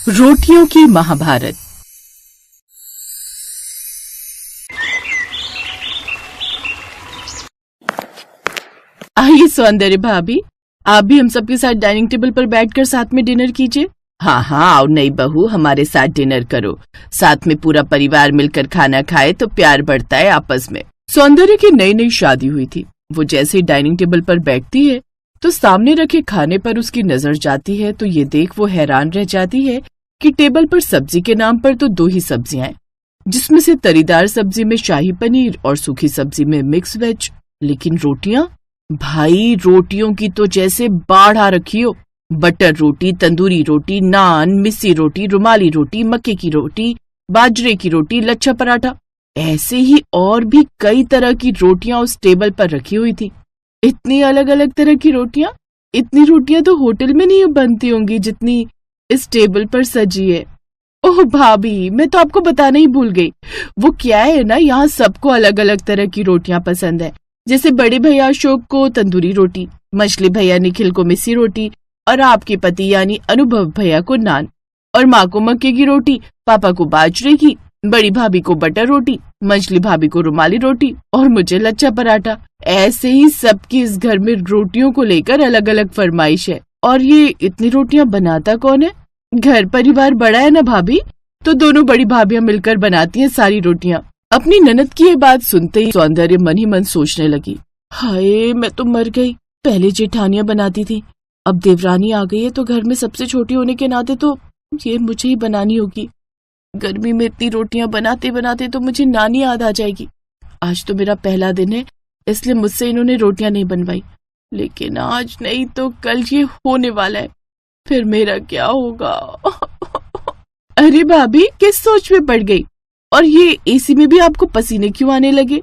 रोटियों की महाभारत। आइए सौंदर्य भाभी, आप भी हम सबके साथ डाइनिंग टेबल पर बैठकर साथ में डिनर कीजिए। हाँ हाँ, आओ नई बहू, हमारे साथ डिनर करो। साथ में पूरा परिवार मिलकर खाना खाए तो प्यार बढ़ता है आपस में। सौंदर्य की नई नई शादी हुई थी। वो जैसे डाइनिंग टेबल पर बैठती है तो सामने रखे खाने पर उसकी नजर जाती है तो ये देख वो हैरान रह जाती है कि टेबल पर सब्जी के नाम पर तो 2 ही सब्जियां हैं, जिसमें से तरीदार सब्जी में शाही पनीर और सूखी सब्जी में मिक्स वेज। लेकिन रोटियां, भाई रोटियों की तो जैसे बाढ़ आ रखी हो। बटर रोटी, तंदूरी रोटी, नान, मिस्सी रोटी, रुमाली रोटी, मक्के की रोटी, बाजरे की रोटी, लच्छा पराठा, ऐसे ही और भी कई तरह की रोटियां उस टेबल पर रखी हुई थी। इतनी अलग अलग तरह की रोटियां, इतनी रोटियां तो होटल में नहीं बनती होंगी जितनी इस टेबल पर सजी है। ओह भाभी, मैं तो आपको बताना ही भूल गई। वो क्या है ना, यहाँ सबको अलग अलग तरह की रोटियां पसंद है। जैसे बड़े भैया अशोक को तंदूरी रोटी, मछली भैया निखिल को मिस्सी रोटी, और आपके पति यानी अनुभव भैया को नान, और माँ को मक्के की रोटी, पापा को बाजरे की, बड़ी भाभी को बटर रोटी, मछली भाभी को रुमाली रोटी और मुझे लच्छा पराठा। ऐसे ही सबकी इस घर में रोटियों को लेकर अलग अलग फरमाइश है। और ये इतनी रोटियां बनाता कौन है? घर परिवार बड़ा है ना भाभी, तो दोनों बड़ी भाभियां मिलकर बनाती हैं सारी रोटियां। अपनी ननद की ये बात सुनते ही सौंदर्य मन ही मन सोचने लगी, हाय मैं तो मर गई। पहले जेठानियां बनाती थी, अब देवरानी आ गई है तो घर में सबसे छोटी होने के नाते तो ये मुझे ही बनानी होगी। गर्मी में इतनी रोटियां बनाते बनाते तो मुझे नानी याद आ जाएगी। आज तो मेरा पहला दिन है, इसलिए मुझसे इन्होंने रोटियां नहीं बनवाई, लेकिन आज नहीं तो कल ये होने वाला है, फिर मेरा क्या होगा? अरे भाभी, किस सोच में पड़ गई? और ये एसी में भी आपको पसीने क्यों आने लगे?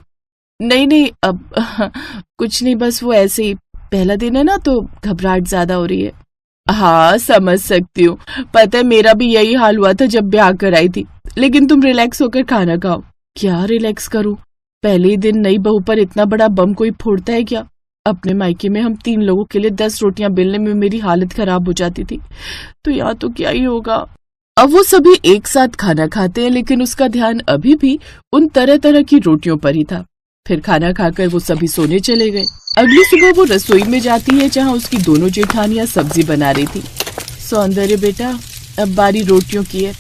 नहीं अब कुछ नहीं, बस वो ऐसे ही, पहला दिन है ना तो घबराहट ज्यादा हो रही है। हाँ समझ सकती हूँ, पता है मेरा भी यही हाल हुआ था जब ब्याह कर आई थी। लेकिन तुम रिलैक्स होकर खाना खाओ। क्या रिलैक्स करूँ? पहले ही दिन नई बहू पर इतना बड़ा बम कोई फोड़ता है क्या? अपने मायके में हम 3 लोगों के लिए 10 रोटियां बेलने में मेरी हालत खराब हो जाती थी, तो यहाँ तो क्या ही होगा। अब वो सभी एक साथ खाना खाते हैं, लेकिन उसका ध्यान अभी भी उन तरह तरह की रोटियों पर ही था। फिर खाना खाकर वो सभी सोने चले गए। अगली सुबह वो रसोई में जाती है जहाँ उसकी दोनों जेठानियां सब्जी बना रही थी। सौंदर्य बेटा, अब बारी रोटियों की है,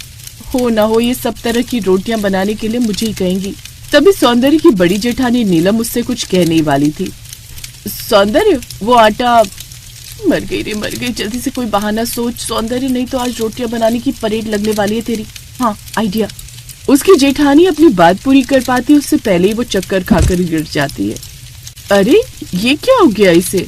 हो ना हो ये सब तरह की रोटियां बनाने के लिए मुझे ही कहेंगी। तभी सौंदर्य की बड़ी जेठानी नीलम उससे कुछ कहने ही वाली थी। सौंदर्य, वो आटा, मर गई, जल्दी से कोई बहाना सोच सौंदर्य, नहीं तो आज रोटियां बनाने की परेड लगने वाली है तेरी। हाँ आइडिया। उसकी जेठानी अपनी बात पूरी कर पाती उससे पहले ही वो चक्कर खाकर गिर जाती है। अरे ये क्या हो गया इसे?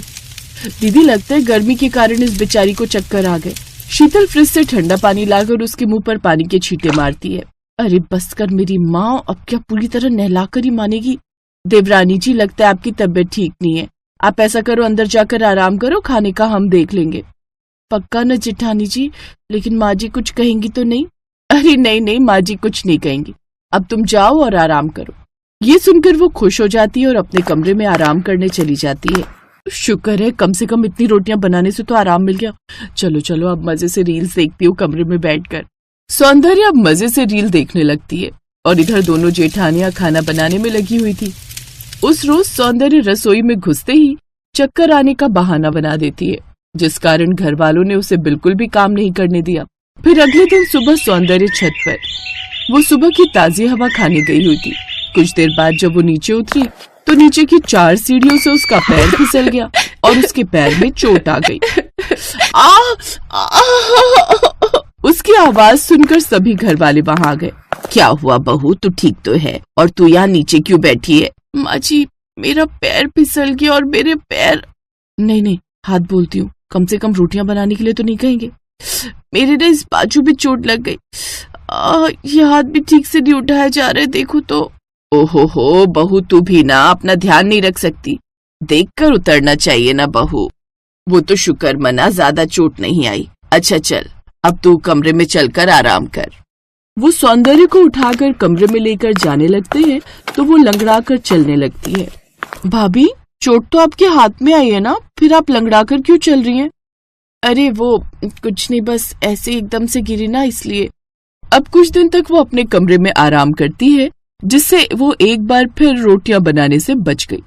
दीदी लगता है गर्मी के कारण इस बेचारी को चक्कर आ गए। शीतल फ्रिज से ठंडा पानी लाकर उसके मुंह पर पानी के छींटे मारती है। अरे बस कर मेरी माँ, अब क्या पूरी तरह नहलाकर ही मानेगी? देवरानी जी, लगता है आपकी तबीयत ठीक नहीं है। आप ऐसा करो, अंदर जाकर आराम करो, खाने का हम देख लेंगे। पक्का न जेठानी जी? लेकिन माँ जी कुछ कहेंगी तो नहीं? अरे नहीं, माँ जी कुछ नहीं कहेंगी, अब तुम जाओ और आराम करो। ये सुनकर वो खुश हो जाती है और अपने कमरे में आराम करने चली जाती है। शुक्र है कम से कम इतनी रोटियां बनाने से तो आराम मिल गया। चलो अब मजे से रील्स देखती हूँ कमरे में बैठकर। सौंदर्य अब मजे से रील देखने लगती है और इधर दोनों जेठानियां खाना बनाने में लगी हुई थी। उस रोज सौंदर्य रसोई में घुसते ही चक्कर आने का बहाना बना देती है, जिस कारण घर वालों ने उसे बिल्कुल भी काम नहीं करने दिया। फिर अगले दिन सुबह सौंदर्य छत पर, वो सुबह की ताजी हवा खाने गई हुई थी। कुछ देर बाद जब वो नीचे उतरी तो नीचे की 4 सीढ़ियों से उसका पैर फिसल गया और उसके पैर में चोट आ गई। उसकी आवाज सुनकर सभी घर वाले वहां आ गए। क्या हुआ बहू, तू ठीक तो है? और तू यहाँ नीचे क्यों बैठी है? माँ जी, मेरा पैर फिसल गया और मेरे पैर। नहीं, हाथ बोलती हूँ, कम से कम रोटियां बनाने के लिए तो नहीं कहेंगे। मेरे ना इस बाजू भी चोट लग गई, ये हाथ भी ठीक से नहीं उठाया जा रहा है, देखो तो। ओहो बहू, तू भी ना अपना ध्यान नहीं रख सकती? देखकर उतरना चाहिए ना बहू। वो तो शुक्र मना, ज्यादा चोट नहीं आई। अच्छा चल, अब तू कमरे में चलकर आराम कर। वो सौंदर्य को उठाकर कमरे में लेकर जाने लगते हैं तो वो लंगड़ा कर चलने लगती है। भाभी, चोट तो आपके हाथ में आई है ना, फिर आप लंगड़ा कर क्यों चल रही हैं? अरे वो कुछ नहीं, बस ऐसे एकदम से गिरी ना, इसलिए। अब कुछ दिन तक वो अपने कमरे में आराम करती है, जिससे वो एक बार फिर रोटियां बनाने से बच गई।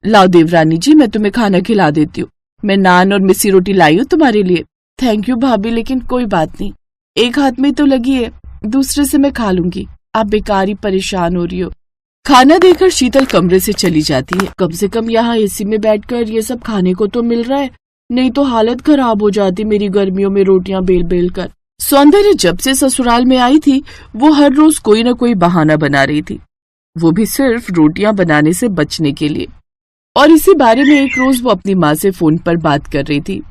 लाओ देवरानी जी, मैं तुम्हें खाना खिला देती हूँ। मैं नान और मिस्सी रोटी लाई हूँ तुम्हारे लिए। थैंक यू भाभी, लेकिन कोई बात नहीं, एक हाथ में तो लगी है, दूसरे से मैं खा लूंगी। आप बेकार ही परेशान हो रही हो। खाना देकर शीतल कमरे से चली जाती है। कम से कम यहाँ एसी में बैठकर ये सब खाने को तो मिल रहा है, नहीं तो हालत खराब हो जाती मेरी गर्मियों में रोटियां बेल बेल कर। सौंदर्य जब से ससुराल में आई थी, वो हर रोज कोई न कोई बहाना बना रही थी, वो भी सिर्फ रोटियां बनाने से बचने के लिए। और इसी बारे में एक रोज वो अपनी माँ से फोन पर बात कर रही थी।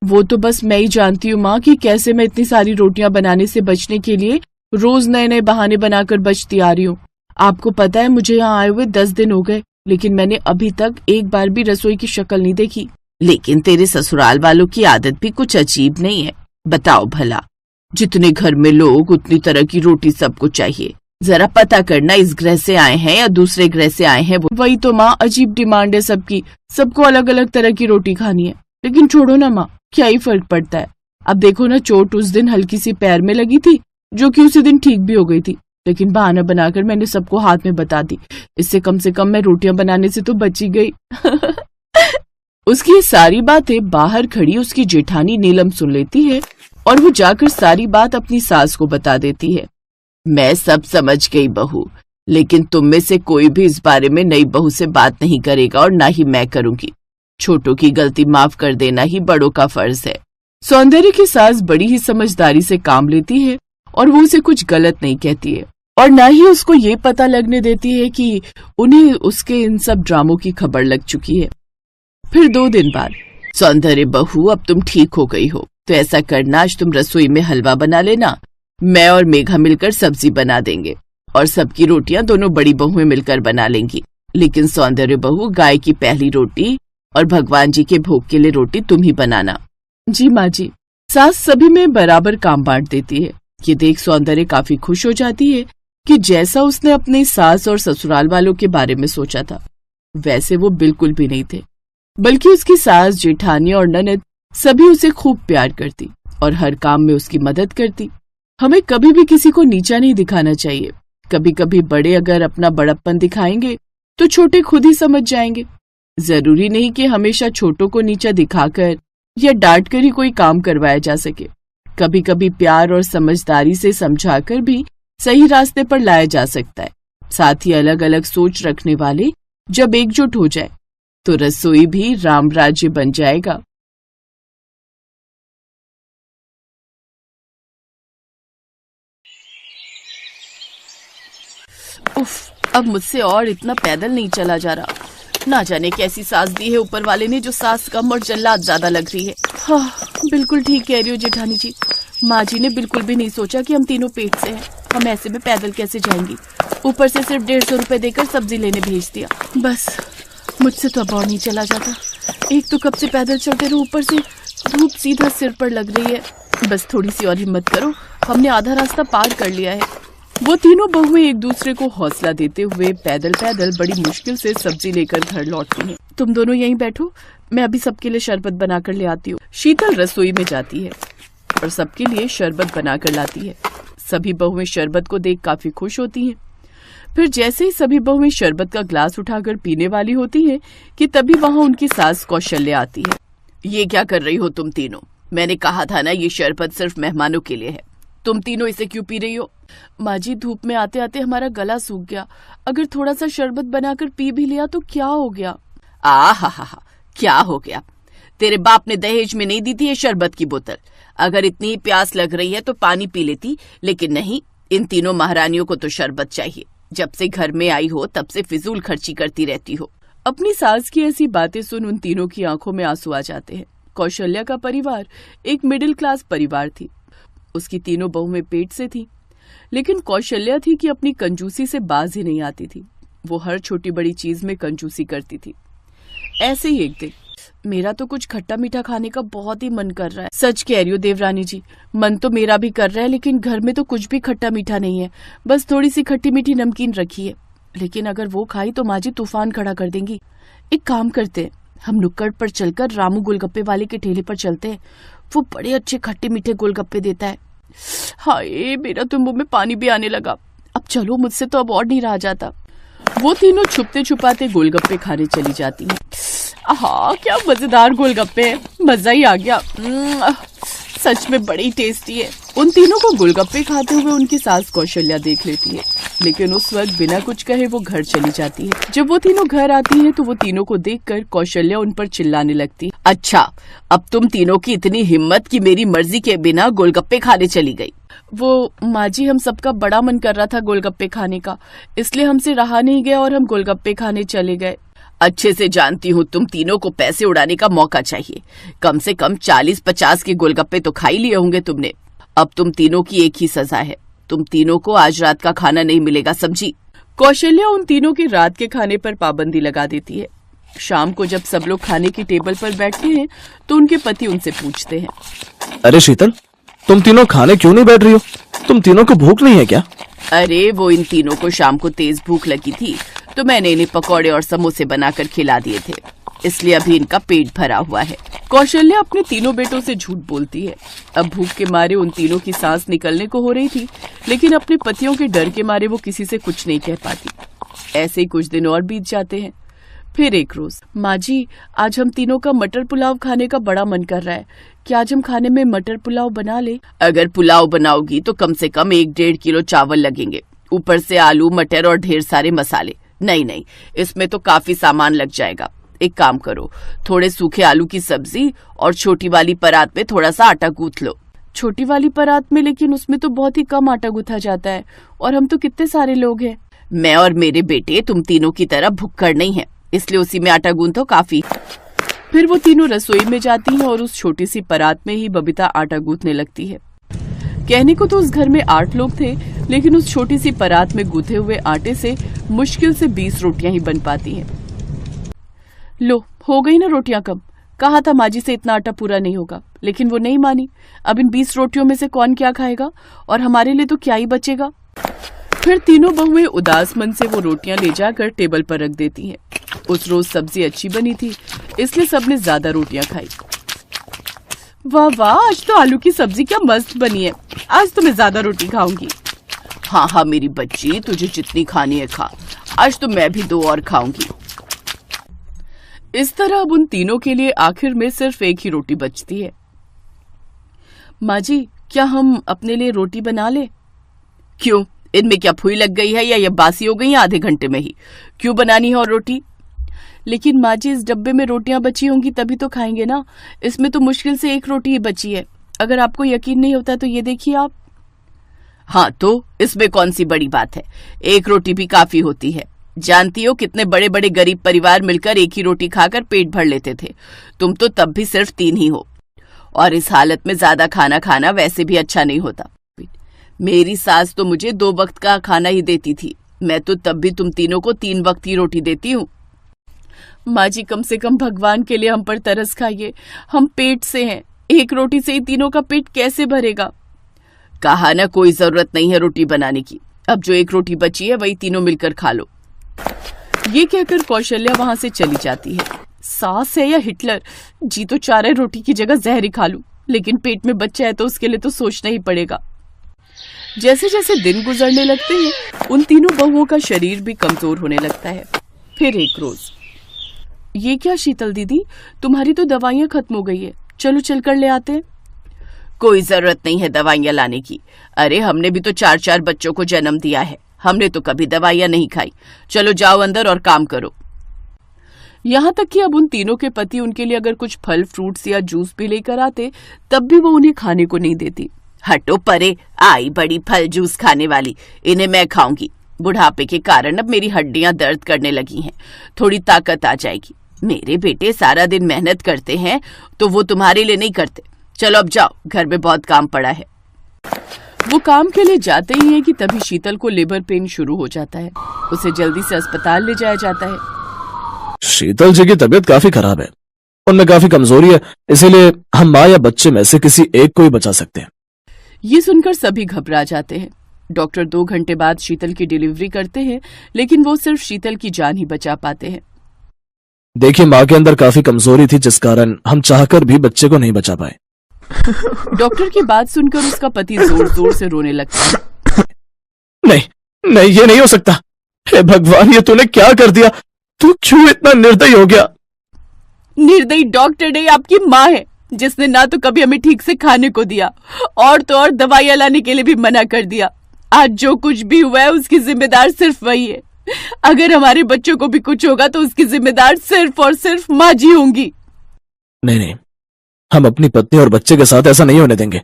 वो तो बस मैं ही जानती हूँ माँ कि कैसे मैं इतनी सारी रोटियां बनाने से बचने के लिए रोज नए नए बहाने बनाकर बचती आ रही हूँ। आपको पता है मुझे यहाँ आए हुए 10 दिन हो गए, लेकिन मैंने अभी तक एक बार भी रसोई की शक्ल नहीं देखी। लेकिन तेरे ससुराल वालों की आदत भी कुछ अजीब नहीं है। बताओ भला, जितने घर में लोग उतनी तरह की रोटी सबको चाहिए। जरा पता करना इस ग्रह से आए हैं या दूसरे ग्रह से आए हैं। वही तो माँ, अजीब डिमांड है सबकी, सबको अलग अलग तरह की रोटी खानी है। लेकिन छोड़ो ना माँ, क्या ही फर्क पड़ता है। अब देखो ना, चोट उस दिन हल्की सी पैर में लगी थी, जो कि उसी दिन ठीक भी हो गई थी, लेकिन बहाना बनाकर मैंने सबको हाथ में बता दी। इससे कम से कम मैं रोटियां बनाने से तो बची गई। उसकी ये सारी बातें बाहर खड़ी उसकी जेठानी नीलम सुन लेती है और वो जाकर सारी बात अपनी सास को बता देती है। मैं सब समझ गई बहू, लेकिन तुम में से कोई भी इस बारे में नई बहू से बात नहीं करेगा और ना ही मैं करूंगी। छोटों की गलती माफ कर देना ही बड़ों का फर्ज है। सौंदर्य की सास बड़ी ही समझदारी से काम लेती है और वो उसे कुछ गलत नहीं कहती है, और ना ही उसको ये पता लगने देती है कि उन्हें उसके इन सब ड्रामों की खबर लग चुकी है। फिर 2 दिन बाद, सौंदर्य बहू अब तुम ठीक हो गई हो, तो ऐसा करना, आज तुम रसोई में हलवा बना लेना, मैं और मेघा मिलकर सब्जी बना देंगे और सबकी रोटियां दोनों बड़ी बहुएं मिलकर बना लेंगी। लेकिन सौंदर्य बहू, गाय की पहली रोटी और भगवान जी के भोग के लिए रोटी तुम ही बनाना। जी माँ जी। सास सभी में बराबर काम बांट देती है। ये देख सौंदर्य काफी खुश हो जाती है कि जैसा उसने अपनी सास और ससुराल वालों के बारे में सोचा था, वैसे वो बिल्कुल भी नहीं थे, बल्कि उसकी सास, जेठानी और ननद सभी उसे खूब प्यार करती और हर काम में उसकी मदद करती। हमें कभी भी किसी को नीचा नहीं दिखाना चाहिए। कभी कभी बड़े अगर अपना बड़प्पन दिखाएंगे तो छोटे खुद ही समझ जाएंगे। जरूरी नहीं कि हमेशा छोटों को नीचा दिखाकर या डांट कर ही कोई काम करवाया जा सके। कभी कभी प्यार और समझदारी से समझाकर भी सही रास्ते पर लाया जा सकता है। साथ ही अलग अलग सोच रखने वाले जब एकजुट हो जाए तो रसोई भी राम राज्य बन जाएगा। उफ, अब मुझसे और इतना पैदल नहीं चला जा रहा। ना जाने कैसी सास दी है ऊपर वाले ने, जो सास कम और जल्लाद ज्यादा लग रही है। हाँ, बिल्कुल ठीक कह रही हो जेठानी जी। माँ जी ने बिल्कुल भी नहीं सोचा कि हम तीनों पेट से हैं। हम ऐसे में पैदल कैसे जाएंगी, ऊपर से सिर्फ 150 रुपए देकर सब्जी लेने भेज दिया। बस मुझसे तो अब और नहीं चला जाता। एक तो कब से पैदल चलते रहो, ऊपर से धूप सीधा सिर पर लग रही है। बस थोड़ी सी और हिम्मत करो, हमने आधा रास्ता पार कर लिया है। वो तीनों बहुएं एक दूसरे को हौसला देते हुए पैदल पैदल बड़ी मुश्किल से सब्जी लेकर घर लौटती हैं। तुम दोनों यहीं बैठो, मैं अभी सबके लिए शरबत बनाकर ले आती हूँ। शीतल रसोई में जाती है और सबके लिए शरबत बनाकर लाती है। सभी बहुएं शरबत को देख काफी खुश होती हैं। फिर जैसे ही सभी बहुएं शरबत का ग्लास उठाकर पीने वाली होती हैं कि तभी वहाँ उनकी सास कौशल्या आती है। ये क्या कर रही हो तुम तीनों? मैंने कहा था ना, ये शरबत सिर्फ मेहमानों के लिए है। तुम तीनों इसे क्यों पी रही हो? माँ जी, धूप में आते आते हमारा गला सूख गया। अगर थोड़ा सा शरबत बनाकर पी भी लिया तो क्या हो गया? हा, क्या हो गया? तेरे बाप ने दहेज में नहीं दी थी ये शरबत की बोतल? अगर इतनी ही प्यास लग रही है तो पानी पी लेती, लेकिन नहीं, इन तीनों महारानियों को तो शरबत चाहिए। जब से घर में आई हो तब से फिजूल खर्ची करती रहती हो। अपनी सास की ऐसी बातें सुन उन तीनों की आंखों में आंसू आ जाते हैं। कौशल्या का परिवार एक मिडिल क्लास परिवार थी। उसकी तीनों बहुएं पेट से थी, लेकिन कौशल्या थी कि अपनी कंजूसी से बाज ही नहीं आती थी। वो हर छोटी बड़ी चीज में कंजूसी करती थी। ऐसे ही एक दिन, मेरा तो कुछ खट्टा मीठा खाने का बहुत ही मन कर रहा है। सच कह रही हो देवरानी जी, मन तो मेरा भी कर रहा है, लेकिन घर में तो कुछ भी खट्टा मीठा नहीं है। बस थोड़ी सी खट्टी मीठी नमकीन रखी है, लेकिन अगर वो खाई तो माँ जी तूफान खड़ा कर देंगी। एक काम करते हैं, हम नुक्कड़ पर चलकर रामू गोलगप्पे वाले के ठेले पर चलते हैं। वो बड़े अच्छे खट्टे मीठे गोलगप्पे देता है। हाय, मेरा तो मुंह में पानी भी आने लगा। अब चलो, मुझसे तो अब और नहीं रहा जाता। वो तीनों छुपते छुपाते गोलगप्पे खाने चली जाती हैं। आहा, क्या मजेदार गोलगप्पे हैं, मजा ही आ गया। सच में बड़े ही टेस्टी है। उन तीनों को गोलगप्पे खाते हुए उनकी सास कौशल्या देख लेती है, लेकिन उस वक्त बिना कुछ कहे वो घर चली जाती है। जब वो तीनों घर आती हैं तो वो तीनों को देखकर कौशल्या उन पर चिल्लाने लगती। अच्छा, अब तुम तीनों की इतनी हिम्मत कि मेरी मर्जी के बिना गोलगप्पे खाने चली गई। वो माँ जी, हम सबका बड़ा मन कर रहा था गोलगप्पे खाने का, इसलिए हमसे रहा नहीं गया और हम गोलगप्पे खाने चले गए। अच्छे से जानती हूँ तुम तीनों को पैसे उड़ाने का मौका चाहिए। कम से कम 40-50 के गोलगप्पे तो खा ही लिए होंगे तुमने। अब तुम तीनों की एक ही सजा है, तुम तीनों को आज रात का खाना नहीं मिलेगा, समझी? कौशल्या उन तीनों के रात के खाने पर पाबंदी लगा देती है। शाम को जब सब लोग खाने की टेबल पर बैठते हैं तो उनके पति उनसे पूछते हैं, अरे शीतल, तुम तीनों खाने क्यों नहीं बैठ रही हो? तुम तीनों को भूख नहीं है क्या? अरे वो इन तीनों को शाम को तेज भूख लगी थी तो मैंने इन्हें पकौड़े और समोसे बनाकर खिला दिए थे, इसलिए अभी इनका पेट भरा हुआ है। कौशल्या अपने तीनों बेटों से झूठ बोलती है। अब भूख के मारे उन तीनों की सांस निकलने को हो रही थी, लेकिन अपने पतियों के डर के मारे वो किसी से कुछ नहीं कह पाती। ऐसे ही कुछ दिन और बीत जाते हैं। फिर एक रोज, माँ जी, आज हम तीनों का मटर पुलाव खाने का बड़ा मन कर रहा है, क्या आज हम खाने में मटर पुलाव बना ले? अगर पुलाव बनाओगी तो कम से कम 1-1.5 किलो चावल लगेंगे, ऊपर से आलू मटर और ढेर सारे मसाले। नहीं, इसमें तो काफी सामान लग जाएगा। एक काम करो, थोड़े सूखे आलू की सब्जी और छोटी वाली परात में थोड़ा सा आटा गूंथ लो। छोटी वाली परात में? लेकिन उसमें तो बहुत ही कम आटा गूंथा जाता है और हम तो कितने सारे लोग हैं। मैं और मेरे बेटे तुम तीनों की तरह भुक्कड़ नहीं है, इसलिए उसी में आटा गूंथो, काफी। फिर वो तीनों रसोई में जाती हैं और उस छोटी सी परात में ही बबीता आटा गूंथने लगती है। कहने को तो उस घर में 8 लोग थे, लेकिन उस छोटी सी परात में गूंथे हुए आटे से मुश्किल से 20 रोटियां ही बन पाती हैं। लो, हो गई ना रोटियां कम। कहा था माँ जी से इतना आटा पूरा नहीं होगा, लेकिन वो नहीं मानी। अब इन 20 रोटियों में से कौन क्या खाएगा, और हमारे लिए तो क्या ही बचेगा। फिर तीनों बहुएं उदास मन से वो रोटियां ले जाकर टेबल पर रख देती हैं। उस रोज सब्जी अच्छी बनी थी, इसलिए सबने ज्यादा रोटियां खाई। वाह वाह, आज तो आलू की सब्जी क्या मस्त बनी है, आज तो मैं ज्यादा रोटी खाऊंगी। हाँ मेरी बच्ची, तुझे जितनी खानी है खा, आज तो मैं भी 2 और खाऊंगी। इस तरह अब उन तीनों के लिए आखिर में सिर्फ एक ही रोटी बचती है। माँ जी, क्या हम अपने लिए रोटी बना ले? क्यों, इनमें क्या फुई लग गई है या ये बासी हो गई है आधे घंटे में ही? क्यों बनानी है और रोटी? लेकिन माँ जी, इस डब्बे में रोटियां बची होंगी तभी तो खाएंगे ना, इसमें तो मुश्किल से 1 रोटी ही बची है। अगर आपको यकीन नहीं होता तो ये देखिए आप। हाँ तो इसमें कौन सी बड़ी बात है, 1 रोटी भी काफी होती है। जानती हो कितने बड़े बड़े गरीब परिवार मिलकर एक ही रोटी खाकर पेट भर लेते थे, तुम तो तब भी सिर्फ 3 ही हो। और इस हालत में ज्यादा खाना खाना वैसे भी अच्छा नहीं होता। मेरी सास तो मुझे 2 वक्त का खाना ही देती थी, मैं तो तब भी तुम तीनों को 3 वक्त की रोटी देती हूँ। माँ जी, कम से कम भगवान के लिए हम पर तरस खाइए, हम पेट से हैं, 1 रोटी से ही तीनों का पेट कैसे भरेगा? कहा ना, कोई जरूरत नहीं है रोटी बनाने की, अब जो 1 रोटी बची है वही तीनों मिलकर खा लो। ये कहकर कौशल्या वहां से चली जाती है। सास है या हिटलर, जी तो चाह रहे रोटी की जगह जहर ही खा लूं, लेकिन पेट में बच्चा है तो उसके लिए तो सोचना ही पड़ेगा। जैसे जैसे दिन गुजरने लगते हैं उन तीनों बहुओं का शरीर भी कमजोर होने लगता है। फिर एक रोज, ये क्या शीतल दीदी, तुम्हारी तो दवाइयां खत्म हो गई है, चलो चलकर ले आते हैं। कोई जरूरत नहीं है दवाइयां लाने की, अरे हमने भी तो 4-4 बच्चों को जन्म दिया है, हमने तो कभी दवाइयां नहीं खाई। चलो जाओ अंदर और काम करो। यहाँ तक कि अब उन तीनों के पति उनके लिए अगर कुछ फल फ्रूट्स या जूस भी लेकर आते तब भी वो उन्हें खाने को नहीं देती। हटो परे, आई बड़ी फल जूस खाने वाली, इन्हें मैं खाऊंगी। बुढ़ापे के कारण अब मेरी हड्डियां दर्द करने लगी हैं, थोड़ी ताकत आ जाएगी। मेरे बेटे सारा दिन मेहनत करते हैं तो वो तुम्हारे लिए नहीं करते। चलो अब जाओ, घर में बहुत काम पड़ा है। वो काम के लिए जाते ही हैं कि तभी शीतल को लेबर पेन शुरू हो जाता है, उसे जल्दी से अस्पताल ले जाया जाता है। शीतल जी की तबीयत काफी खराब है, उनमें काफी कमजोरी है, इसीलिए हम माँ या बच्चे में से किसी एक को ही बचा सकते हैं। ये सुनकर सभी घबरा जाते हैं। डॉक्टर 2 घंटे बाद शीतल की डिलीवरी करते हैं, लेकिन वो सिर्फ शीतल की जान ही बचा पाते हैं। देखिए, माँ के अंदर काफी कमजोरी थी, जिस कारण हम चाहकर भी बच्चे को नहीं बचा पाए। डॉक्टर की बात सुनकर उसका पति जोर जोर से रोने लगता है। नहीं नहीं, ये नहीं हो सकता। हे भगवान, ये तूने क्या कर दिया? तू क्यों इतना निर्दयी हो गया? निर्दयी डॉक्टर नहीं, आपकी माँ है, जिसने ना तो कभी हमें ठीक से खाने को दिया और तो और दवाइयां लाने के लिए भी मना कर दिया। आज जो कुछ भी हुआ है उसकी जिम्मेदार सिर्फ वही है। अगर हमारे बच्चों को भी कुछ होगा तो उसकी जिम्मेदार सिर्फ और सिर्फ माँ जी होंगी। नहीं नहीं, हम अपनी पत्नी और बच्चे के साथ ऐसा नहीं होने देंगे।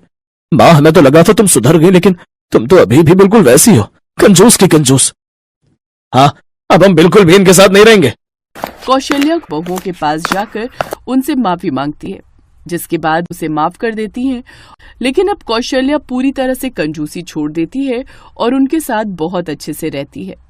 माँ, हमें तो लगा था तुम सुधर गई, लेकिन तुम तो अभी भी बिल्कुल वैसी हो, कंजूस की कंजूस। हाँ, अब हम बिल्कुल भी इनके साथ नहीं रहेंगे। कौशल्या बहुओं के पास जाकर उनसे माफी मांगती है, जिसके बाद उसे माफ कर देती हैं। लेकिन अब कौशल्या पूरी तरह से कंजूसी छोड़ देती है और उनके साथ बहुत अच्छे से रहती है।